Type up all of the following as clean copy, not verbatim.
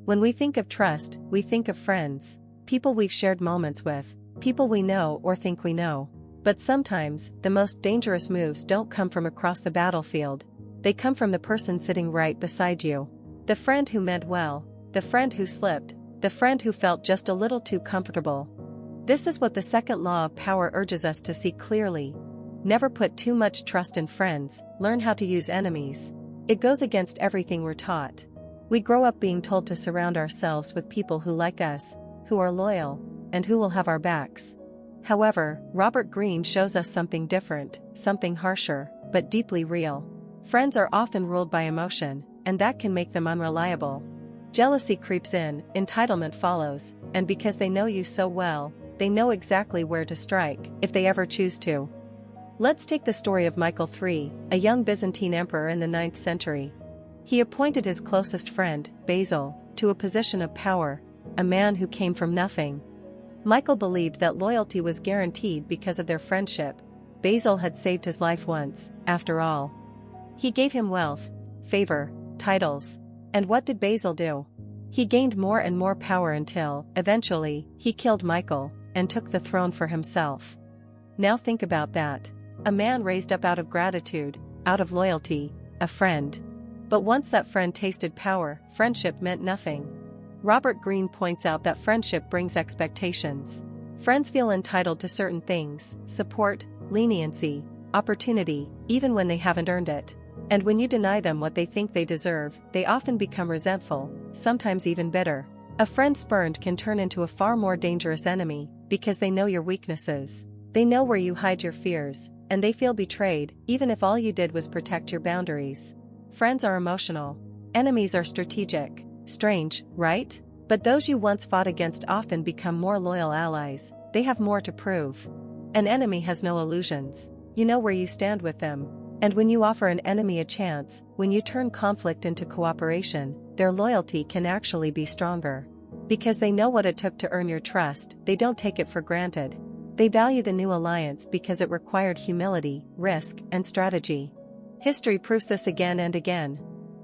When we think of trust, we think of friends, people we've shared moments with, people we know or think we know. But sometimes, the most dangerous moves don't come from across the battlefield. They come from the person sitting right beside you. The friend who meant well, the friend who slipped, the friend who felt just a little too comfortable. This is what the second law of power urges us to see clearly. Never put too much trust in friends, learn how to use enemies. It goes against everything we're taught. We grow up being told to surround ourselves with people who like us, who are loyal, and who will have our backs. However, Robert Greene shows us something different, something harsher, but deeply real. Friends are often ruled by emotion, and that can make them unreliable. Jealousy creeps in, entitlement follows, and because they know you so well, they know exactly where to strike, if they ever choose to. Let's take the story of Michael III, a young Byzantine emperor in the 9th century. He appointed his closest friend, Basil, to a position of power, a man who came from nothing. Michael believed that loyalty was guaranteed because of their friendship. Basil had saved his life once, after all. He gave him wealth, favor, titles. And what did Basil do? He gained more and more power until, eventually, he killed Michael, and took the throne for himself. Now think about that. A man raised up out of gratitude, out of loyalty, a friend. But once that friend tasted power, friendship meant nothing. Robert Greene points out that friendship brings expectations. Friends feel entitled to certain things, support, leniency, opportunity, even when they haven't earned it. And when you deny them what they think they deserve, they often become resentful, sometimes even bitter. A friend spurned can turn into a far more dangerous enemy, because they know your weaknesses. They know where you hide your fears, and they feel betrayed, even if all you did was protect your boundaries. Friends are emotional. Enemies are strategic. Strange, right? But those you once fought against often become more loyal allies. They have more to prove. An enemy has no illusions. You know where you stand with them. And when you offer an enemy a chance, when you turn conflict into cooperation, their loyalty can actually be stronger. Because they know what it took to earn your trust, they don't take it for granted. They value the new alliance because it required humility, risk, and strategy. History proves this again and again.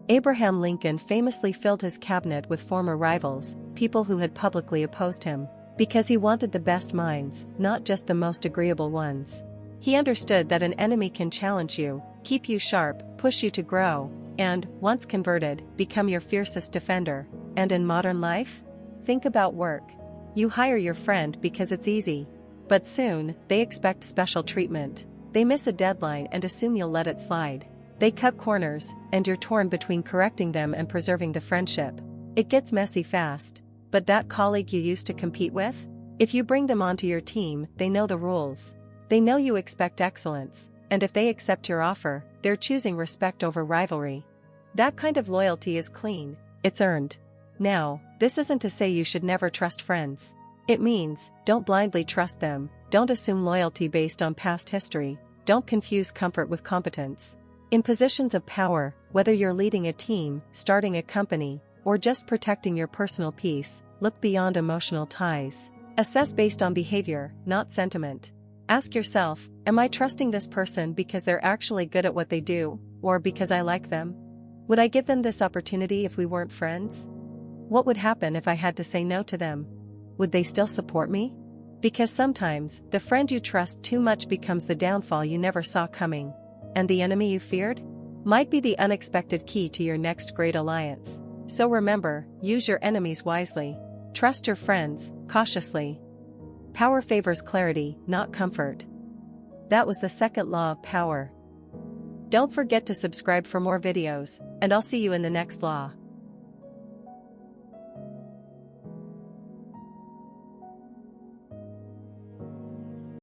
Abraham Lincoln famously filled his cabinet with former rivals, people who had publicly opposed him, because he wanted the best minds, not just the most agreeable ones. He understood that an enemy can challenge you, keep you sharp, push you to grow, and, once converted, become your fiercest defender. And in modern life? Think about work. You hire your friend because it's easy. But soon, they expect special treatment. They miss a deadline and assume you'll let it slide. They cut corners, and you're torn between correcting them and preserving the friendship. It gets messy fast. But that colleague you used to compete with? If you bring them onto your team, they know the rules. They know you expect excellence, and if they accept your offer, they're choosing respect over rivalry. That kind of loyalty is clean, it's earned. Now, this isn't to say you should never trust friends. It means, don't blindly trust them, don't assume loyalty based on past history, don't confuse comfort with competence. In positions of power, whether you're leading a team, starting a company, or just protecting your personal peace, look beyond emotional ties. Assess based on behavior, not sentiment. Ask yourself, am I trusting this person because they're actually good at what they do, or because I like them? Would I give them this opportunity if we weren't friends? What would happen if I had to say no to them? Would they still support me? Because sometimes, the friend you trust too much becomes the downfall you never saw coming. And the enemy you feared? Might be the unexpected key to your next great alliance. So remember, use your enemies wisely. Trust your friends, cautiously. Power favors clarity, not comfort. That was the second law of power. Don't forget to subscribe for more videos, and I'll see you in the next law.